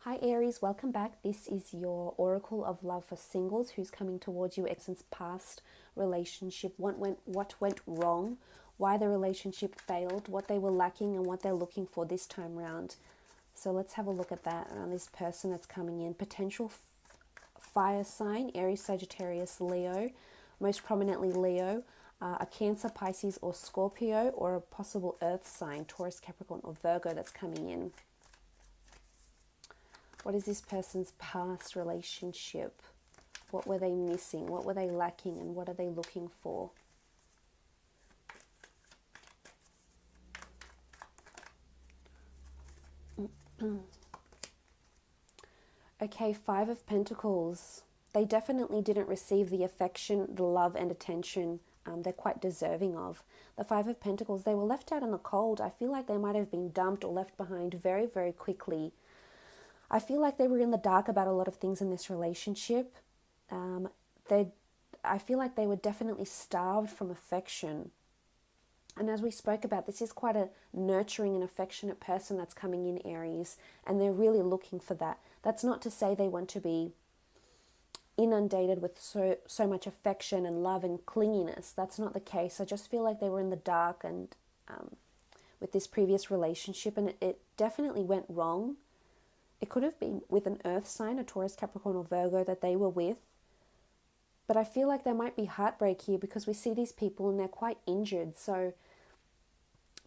Hi Aries, welcome back. This is your Oracle of Love for singles who's coming towards you since past relationship, what went wrong, why the relationship failed, what they were lacking and what they're looking for this time round. So let's have a look at that around this person that's coming in. Potential fire sign, Aries, Sagittarius, Leo, most prominently Leo, a Cancer, Pisces or Scorpio, or a possible earth sign, Taurus, Capricorn or Virgo that's coming in. What is this person's past relationship? What were they missing? What were they lacking? And what are they looking for? Okay, Five of Pentacles. They definitely didn't receive the affection, the love and attention they're quite deserving of. The Five of Pentacles, they were left out in the cold. I feel like they might have been dumped or left behind very, very quickly. I feel like they were in the dark about a lot of things in this relationship. I feel like they were definitely starved from affection. And as we spoke about, this is quite a nurturing and affectionate person that's coming in, Aries, and they're really looking for that. That's not to say they want to be inundated with so much affection and love and clinginess. That's not the case. I just feel like they were in the dark and with this previous relationship, and it definitely went wrong. It could have been with an earth sign, a Taurus, Capricorn or Virgo that they were with. But I feel like there might be heartbreak here because we see these people and they're quite injured. So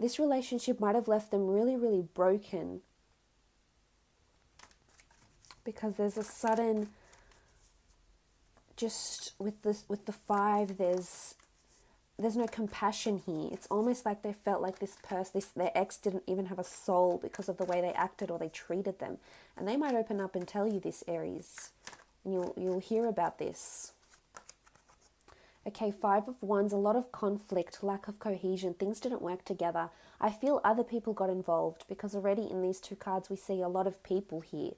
this relationship might have left them really, really broken. Because there's a sudden, just with the five, there's no compassion here. It's almost like they felt like their ex didn't even have a soul because of the way they acted or they treated them. And they might open up and tell you this, Aries. And you'll hear about this. Okay, Five of Wands, a lot of conflict, lack of cohesion. Things didn't work together. I feel other people got involved because already in these two cards we see a lot of people here.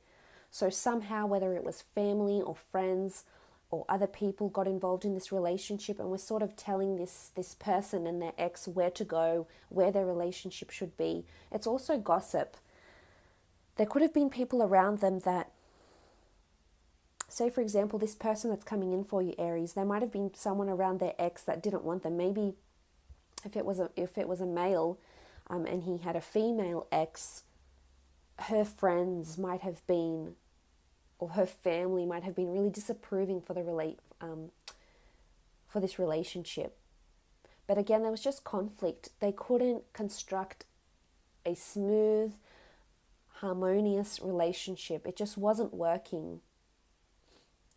So somehow, whether it was family or friends or other people got involved in this relationship, and we're sort of telling this person and their ex where to go, where their relationship should be. It's also gossip. There could have been people around them that, say for example, this person that's coming in for you, Aries, there might have been someone around their ex that didn't want them. Maybe if it was a male and he had a female ex, her friends might have been, or her family might have been really disapproving for for this relationship. But again, there was just conflict. They couldn't construct a smooth, harmonious relationship. It just wasn't working.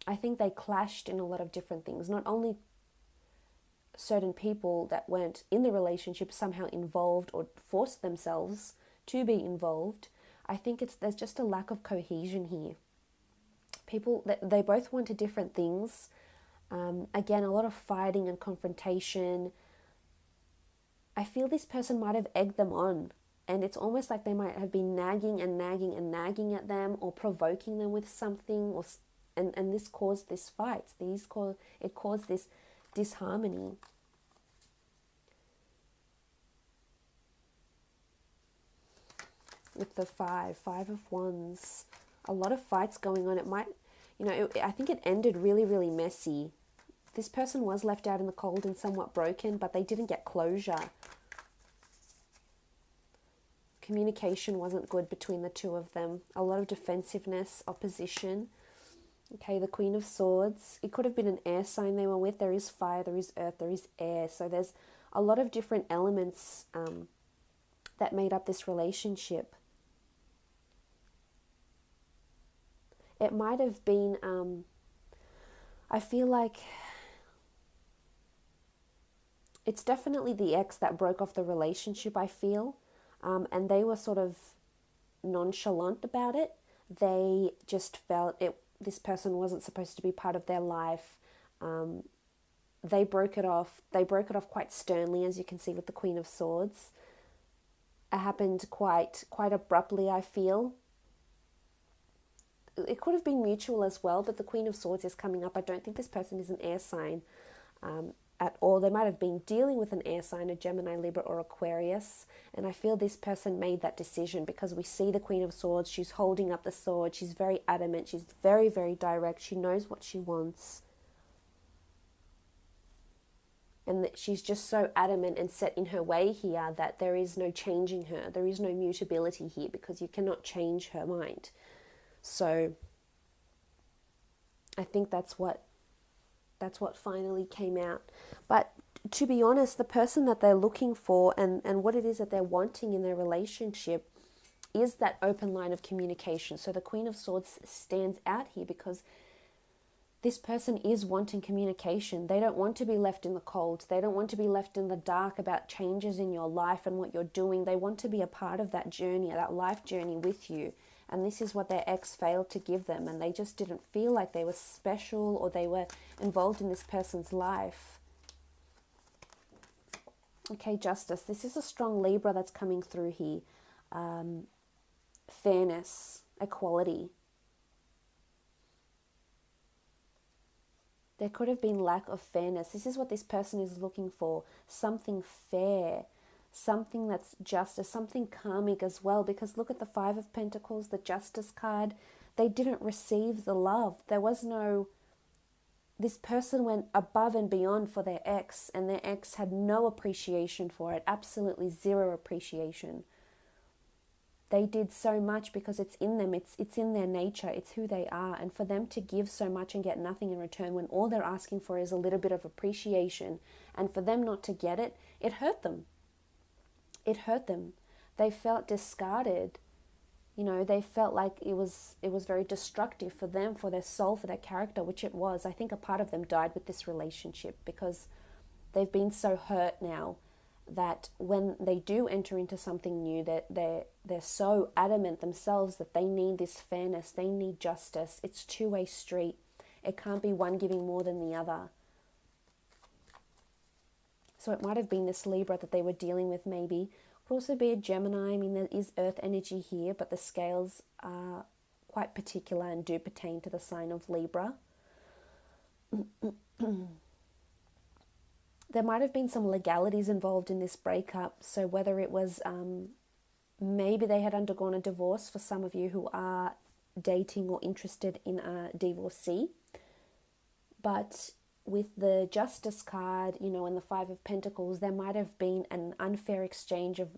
I think they clashed in a lot of different things. Not only certain people that weren't in the relationship somehow involved or forced themselves to be involved. I think there's just a lack of cohesion here. People, they both wanted different things. Again, a lot of fighting and confrontation. I feel this person might have egged them on, and it's almost like they might have been nagging and nagging and nagging at them or provoking them with something, and this caused this fight. It caused this disharmony. With the Five of Wands, a lot of fights going on. It might, I think it ended really, really messy. This person was left out in the cold and somewhat broken, but they didn't get closure. Communication wasn't good between the two of them. A lot of defensiveness, opposition. Okay, the Queen of Swords. It could have been an air sign they were with. There is fire, there is earth, there is air. So there's a lot of different elements that made up this relationship. It might have been, I feel like it's definitely the ex that broke off the relationship, I feel. And they were sort of nonchalant about it. They just felt this person wasn't supposed to be part of their life. They broke it off. They broke it off quite sternly, as you can see with the Queen of Swords. It happened quite abruptly, I feel. It could have been mutual as well, but the Queen of Swords is coming up. I don't think this person is an air sign. at all. They might have been dealing with an air sign, a Gemini, Libra, or Aquarius. And I feel this person made that decision because we see the Queen of Swords. She's holding up the sword. She's very adamant. She's very, very direct. She knows what she wants. And that she's just so adamant and set in her way here that there is no changing her. There is no mutability here because you cannot change her mind. So I think that's what finally came out. But to be honest, the person that they're looking for and what it is that they're wanting in their relationship is that open line of communication. So the Queen of Swords stands out here because this person is wanting communication. They don't want to be left in the cold. They don't want to be left in the dark about changes in your life and what you're doing. They want to be a part of that journey, that life journey with you. And this is what their ex failed to give them. And they just didn't feel like they were special or they were involved in this person's life. Okay, Justice. This is a strong Libra that's coming through here. Fairness, equality. There could have been lack of fairness. This is what this person is looking for. Something fair. Something that's justice, something karmic as well, because look at the Five of Pentacles, the Justice card. They didn't receive the love. There was no, this person went above and beyond for their ex, and their ex had no appreciation for it, absolutely zero appreciation. They did so much because it's in them, it's in their nature, it's who they are, and for them to give so much and get nothing in return when all they're asking for is a little bit of appreciation, and for them not to get it, it hurt them. It hurt them. They felt discarded. You know, they felt like it was very destructive for them, for their soul, for their character, which it was. I think a part of them died with this relationship because they've been so hurt now that when they do enter into something new, that they're so adamant themselves that they need this fairness, they need justice. It's a two-way street. It can't be one giving more than the other. So it might have been this Libra that they were dealing with maybe. It could also be a Gemini. I mean, there is earth energy here, but the scales are quite particular and do pertain to the sign of Libra. There might have been some legalities involved in this breakup. So whether it was maybe they had undergone a divorce for some of you who are dating or interested in a divorcee. But with the Justice card, you know, and the Five of Pentacles, there might have been an unfair exchange of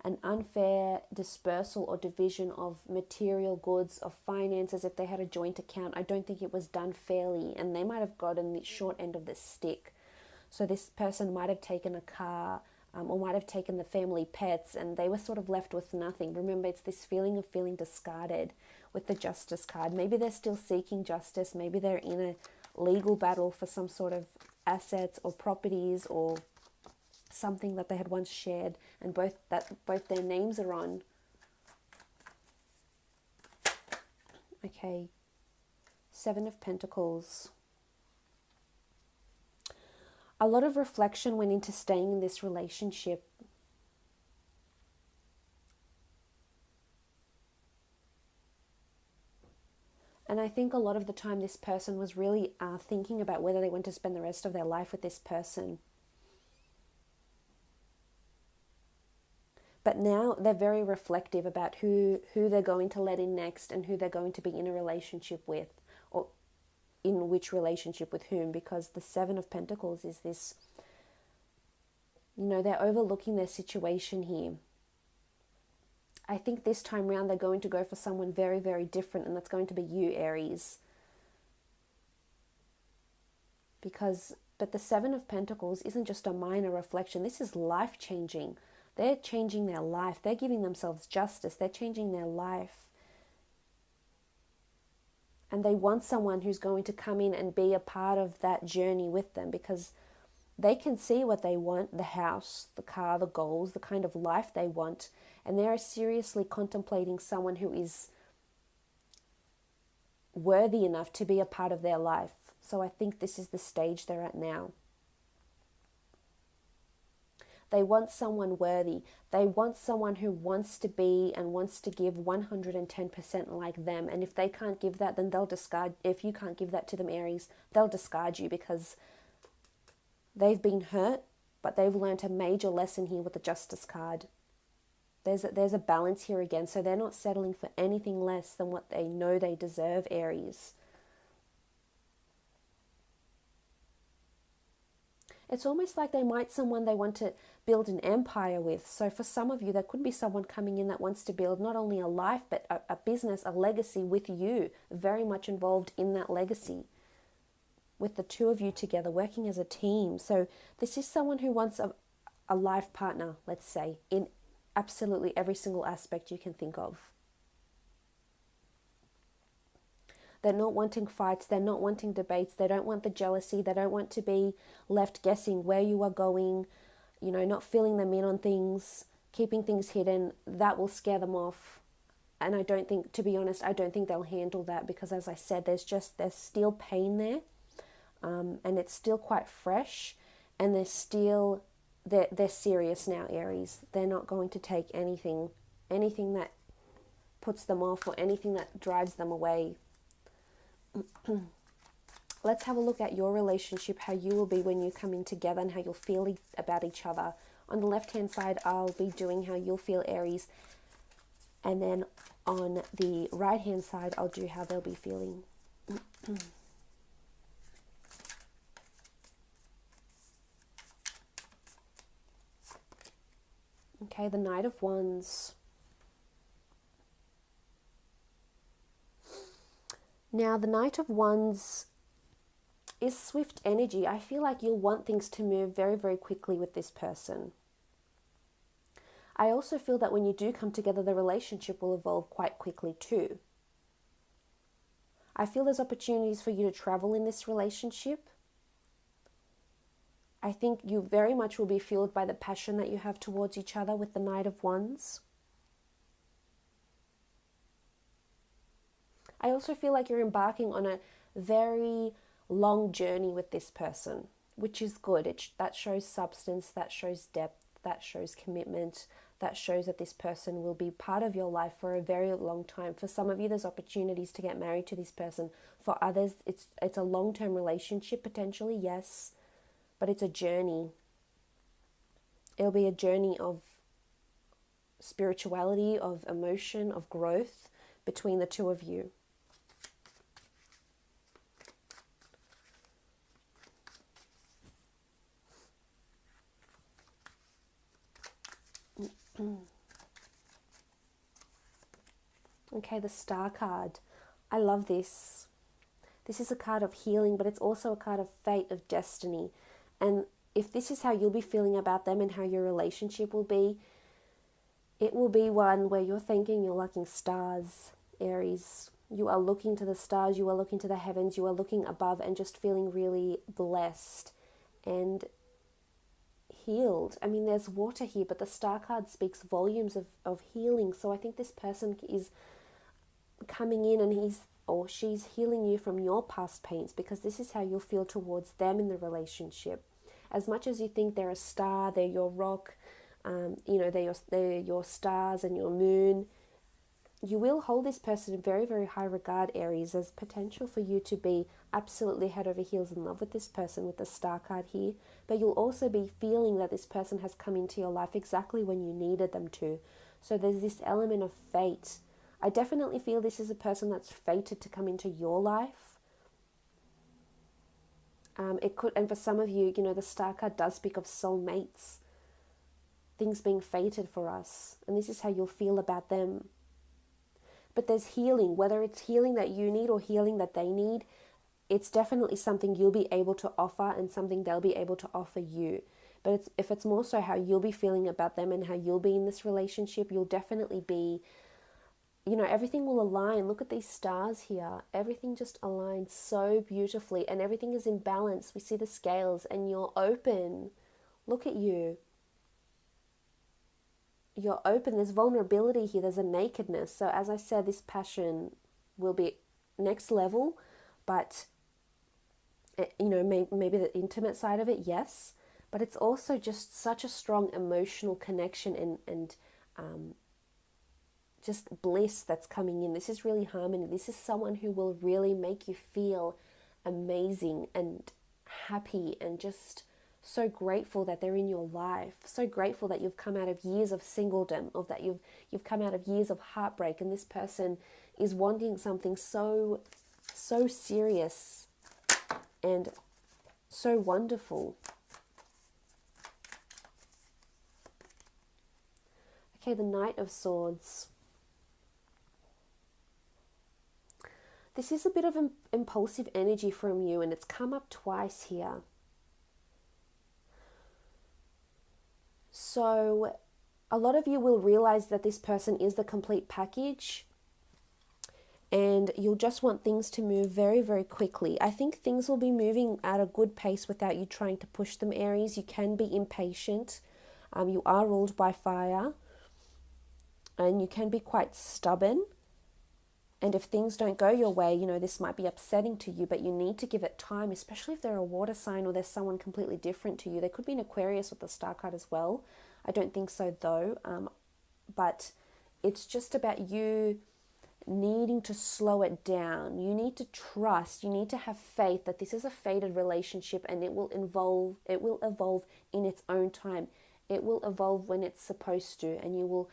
an unfair dispersal or division of material goods, of finances. If they had a joint account, I don't think it was done fairly, and they might have gotten the short end of the stick. So this person might have taken a car or might have taken the family pets, and they were sort of left with nothing. Remember, it's this feeling of feeling discarded with the Justice card. Maybe they're still seeking justice. Maybe they're in a legal battle for some sort of assets or properties or something that they had once shared, and both their names are on. Okay, Seven of Pentacles. A lot of reflection went into staying in this relationship. And I think a lot of the time this person was really thinking about whether they want to spend the rest of their life with this person. But now they're very reflective about who they're going to let in next and who they're going to be in a relationship with, or in which relationship with whom, because the Seven of Pentacles is this, you know, they're overlooking their situation here. I think this time round they're going to go for someone very, very different, and that's going to be you, Aries. But the Seven of Pentacles isn't just a minor reflection. This is life-changing. They're changing their life. They're giving themselves justice. They're changing their life. And they want someone who's going to come in and be a part of that journey with them, because they can see what they want, the house, the car, the goals, the kind of life they want. And they're seriously contemplating someone who is worthy enough to be a part of their life. So I think this is the stage they're at now. They want someone worthy. They want someone who wants to be and wants to give 110% like them. And if they can't give that, then they'll discard. If you can't give that to them, Aries, they'll discard you, because They've been hurt, but they've learned a major lesson here with the Justice card. There's a balance here again, so they're not settling for anything less than what they know they deserve, Aries. It's almost like they might someone they want to build an empire with. So for some of you, there could be someone coming in that wants to build not only a life, but a business, a legacy with you, very much involved in that legacy, with the two of you together, working as a team. So this is someone who wants a life partner, let's say, in absolutely every single aspect you can think of. They're not wanting fights. They're not wanting debates. They don't want the jealousy. They don't want to be left guessing where you are going, you know, not filling them in on things, keeping things hidden. That will scare them off. And I don't think, to be honest, I don't think they'll handle that because, as I said, there's still pain there. And it's still quite fresh. And they're serious now, Aries. They're not going to take anything that puts them off or anything that drives them away. Let's have a look at your relationship, how you will be when you come in together and how you'll feel about each other. On the left-hand side, I'll be doing how you'll feel, Aries. And then on the right-hand side, I'll do how they'll be feeling. Okay, the Knight of Wands. Now, the Knight of Wands is swift energy. I feel like you'll want things to move very, very quickly with this person. I also feel that when you do come together, the relationship will evolve quite quickly too. I feel there's opportunities for you to travel in this relationship. I think you very much will be fueled by the passion that you have towards each other with the Knight of Wands. I also feel like you're embarking on a very long journey with this person, which is good. That shows substance, that shows depth, that shows commitment, that shows that this person will be part of your life for a very long time. For some of you, there's opportunities to get married to this person. For others, it's a long-term relationship potentially, yes, but it's a journey. It'll be a journey of spirituality, of emotion, of growth between the two of you. Okay, the Star card. I love this. This is a card of healing, but it's also a card of fate, of destiny. And if this is how you'll be feeling about them and how your relationship will be, it will be one where you're thinking you're looking stars, Aries. You are looking to the stars, you are looking to the heavens, you are looking above and just feeling really blessed and healed. I mean, there's water here, but the Star card speaks volumes of healing. So I think this person is coming in and he's or she's healing you from your past pains, because this is how you'll feel towards them in the relationship. As much as you think they're a star, they're your rock, they're your stars and your moon, you will hold this person in very, very high regard, Aries. There's potential for you to be absolutely head over heels in love with this person with the Star card here, but you'll also be feeling that this person has come into your life exactly when you needed them to. So there's this element of fate. I definitely feel this is a person that's fated to come into your life. It could, and for some of you, the Star card does speak of soulmates, things being fated for us, and this is how you'll feel about them. But there's healing, whether it's healing that you need or healing that they need, it's definitely something you'll be able to offer and something they'll be able to offer you. But if it's more so how you'll be feeling about them and how you'll be in this relationship, you'll definitely be, everything will align. Look at these stars here. Everything just aligns so beautifully and everything is in balance. We see the scales and you're open. Look at you. You're open. There's vulnerability here. There's a nakedness. So as I said, this passion will be next level, but maybe the intimate side of it, yes, but it's also just such a strong emotional connection and just bliss that's coming in. This is really harmony. This is someone who will really make you feel amazing and happy and just so grateful that they're in your life, so grateful that you've come out of years of singledom, or that you've come out of years of heartbreak, and this person is wanting something so serious and so wonderful. Okay, the Knight of Swords. This is a bit of an impulsive energy from you, and it's come up twice here. So a lot of you will realize that this person is the complete package, and you'll just want things to move very, very quickly. I think things will be moving at a good pace without you trying to push them, Aries. You can be impatient. You are ruled by fire, and you can be quite stubborn. And if things don't go your way, you know, this might be upsetting to you, but you need to give it time, especially if they're a water sign or there's someone completely different to you. There could be an Aquarius with the star card as well. I don't think so though. But it's just about you needing to slow it down. You need to trust, you need to have faith that this is a fated relationship, and it will evolve in its own time. It will evolve when it's supposed to, and you will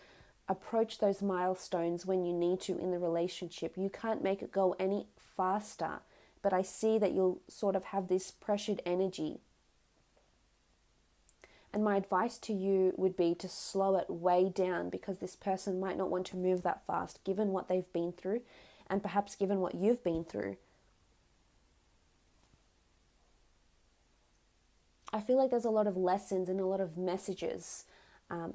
approach those milestones when you need to in the relationship. You can't make it go any faster, but I see that you'll sort of have this pressured energy. And my advice to you would be to slow it way down, because this person might not want to move that fast given what they've been through, and perhaps given what you've been through. I feel like there's a lot of lessons and a lot of messages.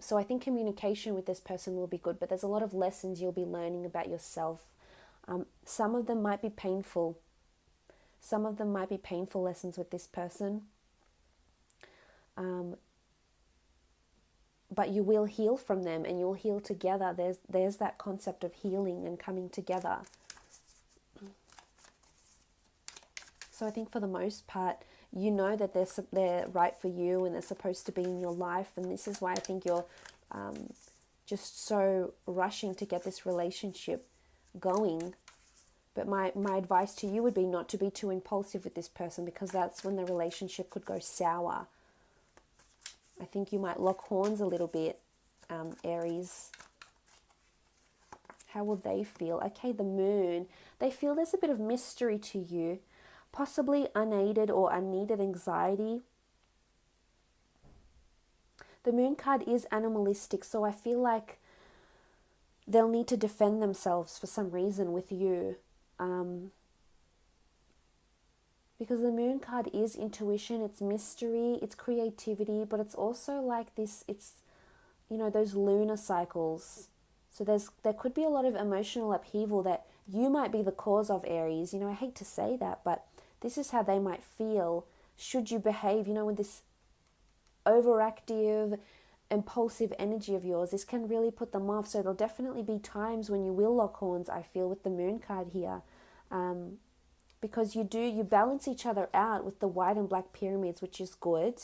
So I think communication with this person will be good, but there's a lot of lessons you'll be learning about yourself. Some of them might be painful. Some of them might be painful lessons with this person. But you will heal from them, and you'll heal together. There's that concept of healing and coming together. So I think for the most part, you know that they're right for you, and they're supposed to be in your life. And this is why I think you're just so rushing to get this relationship going. But my advice to you would be not to be too impulsive with this person, because that's when the relationship could go sour. I think you might lock horns a little bit, Aries. How will they feel? Okay, the Moon. They feel there's a bit of mystery to you. Possibly unaided or unneeded anxiety. The Moon card is animalistic, so I feel like they'll need to defend themselves for some reason with you. Because the Moon card is intuition, it's mystery, it's creativity, but it's also like this, it's, you know, those lunar cycles. So there could be a lot of emotional upheaval that you might be the cause of, Aries. You know, I hate to say that, but this is how they might feel should you behave, you know, with this overactive, impulsive energy of yours. This can really put them off. So there'll definitely be times when you will lock horns, I feel, with the Moon card here. Because you balance each other out with the white and black pyramids, which is good.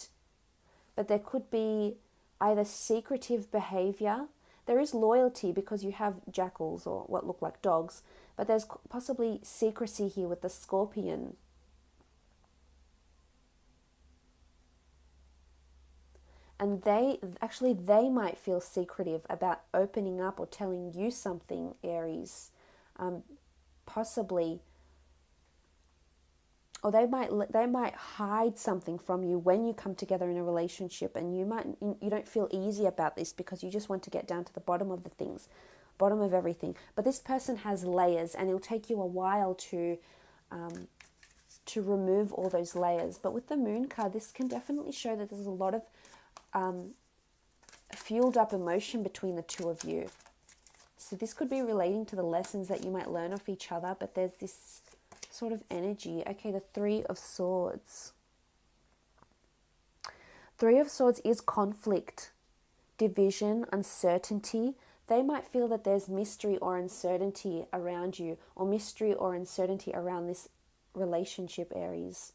But there could be either secretive behavior. There is loyalty because you have jackals or what look like dogs. But there's possibly secrecy here with the Scorpion. And they might feel secretive about opening up or telling you something, Aries. Possibly. Or they might hide something from you when you come together in a relationship, and you don't feel easy about this because you just want to get down to the bottom of the things, bottom of everything. But this person has layers, and it'll take you a while to remove all those layers. But with the Moon card, this can definitely show that there's a lot of fueled up emotion between the two of you. So this could be relating to the lessons that you might learn off each other, but there's this sort of energy. Okay, the Three of Swords. Three of Swords is conflict, division, uncertainty. They might feel that there's mystery or uncertainty around you, or mystery or uncertainty around this relationship, Aries.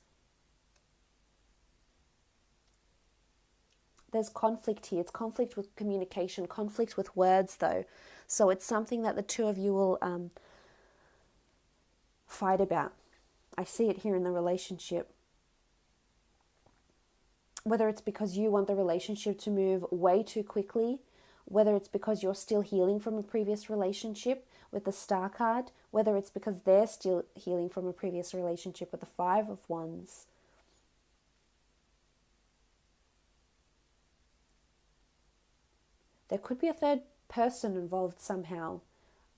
There's conflict here. It's conflict with communication, conflict with words though. So it's something that the two of you will fight about. I see it here in the relationship. whether it's because you want the relationship to move way too quickly, whether it's because you're still healing from a previous relationship with the Star card, whether it's because they're still healing from a previous relationship with the Five of Wands. There could be a third person involved somehow.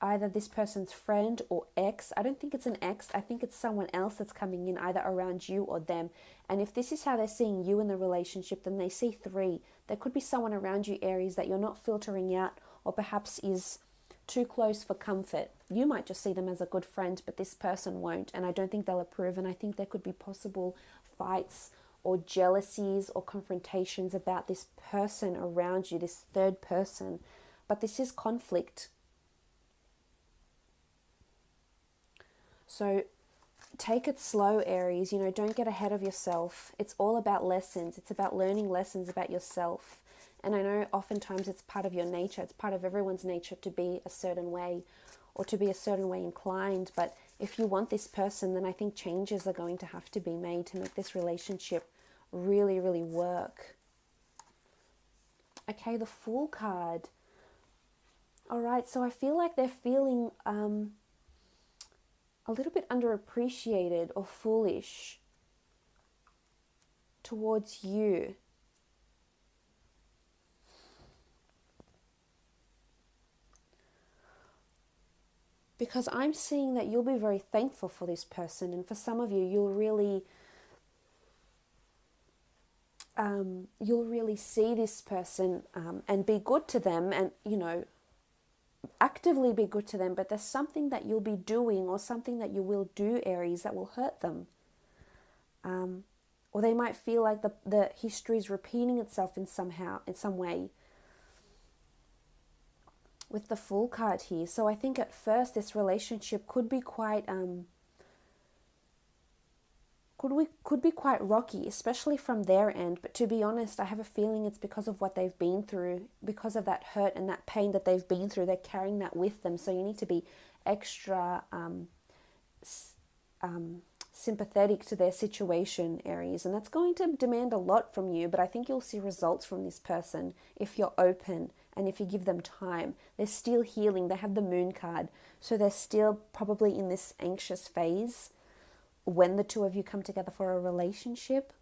Either this person's friend or ex. I don't think it's an ex. I think it's someone else that's coming in either around you or them. And if this is how they're seeing you in the relationship, then they see three. There could be someone around you, Aries, that you're not filtering out, or perhaps is too close for comfort. You might just see them as a good friend, but this person won't. And I don't think they'll approve. And I think there could be possible fights or jealousies or confrontations about this person around you, this third person. But this is conflict. So take it slow, Aries. You know, don't get ahead of yourself. It's all about lessons. It's about learning lessons about yourself. And I know oftentimes it's part of your nature. It's part of everyone's nature to be a certain way or to be a certain way inclined. But if you want this person, then I think changes are going to have to be made to make this relationship really, really work. Okay, the Fool card. All right, so I feel like they're feeling a little bit underappreciated or foolish towards you. Because I'm seeing that you'll be very thankful for this person, and for some of you, you'll really see this person and be good to them, and, you know, actively be good to them. But there's something that you'll be doing or something that you will do, Aries, that will hurt them. Or they might feel like the history is repeating itself in some way. With the Fool card here. So I think at first this relationship could be quite rocky, especially from their end. But to be honest, I have a feeling it's because of what they've been through, because of that hurt and that pain that they've been through. They're carrying that with them. So you need to be extra sympathetic to their situation, Aries. And that's going to demand a lot from you. But I think you'll see results from this person if you're open and if you give them time. They're still healing. They have the Moon card. So they're still probably in this anxious phase when the two of you come together for a relationship.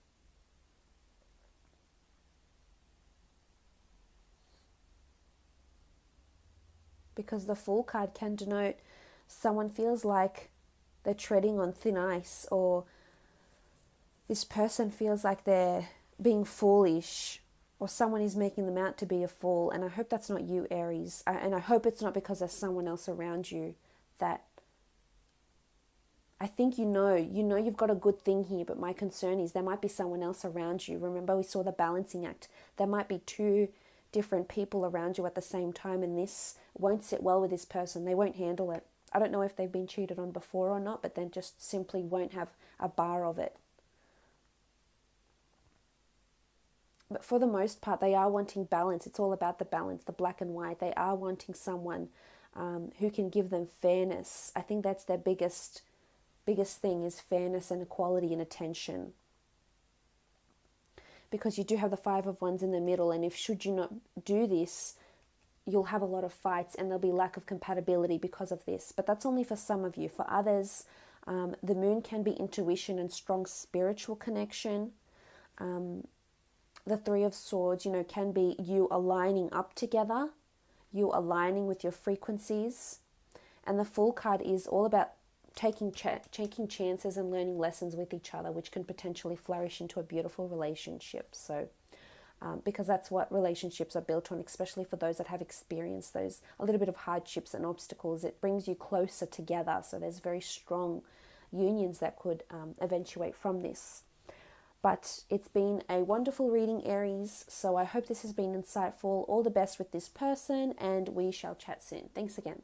Because the Fool card can denote someone feels like they're treading on thin ice, or this person feels like they're being foolish, or someone is making them out to be a fool. And I hope that's not you, Aries. And I hope it's not because there's someone else around you that I think you know you've got a good thing here, but my concern is there might be someone else around you. Remember, we saw the balancing act. There might be two different people around you at the same time, and this won't sit well with this person. They won't handle it. I don't know if they've been cheated on before or not, but then just simply won't have a bar of it. But for the most part, they are wanting balance. It's all about the balance, the black and white. They are wanting someone who can give them fairness. I think that's their biggest thing, is fairness and equality and attention. Because you do have the Five of Wands in the middle, and if should you not do this, you'll have a lot of fights and there'll be lack of compatibility because of this. But that's only for some of you. For others, the Moon can be intuition and strong spiritual connection. The Three of Swords, can be you aligning up together, you aligning with your frequencies. And the Fool card is all about taking chances and learning lessons with each other, which can potentially flourish into a beautiful relationship. So because that's what relationships are built on, especially for those that have experienced those a little bit of hardships and obstacles. It brings you closer together. So there's very strong unions that could eventuate from this. But it's been a wonderful reading, Aries. So I hope this has been insightful. All the best with this person, and we shall chat soon. Thanks again.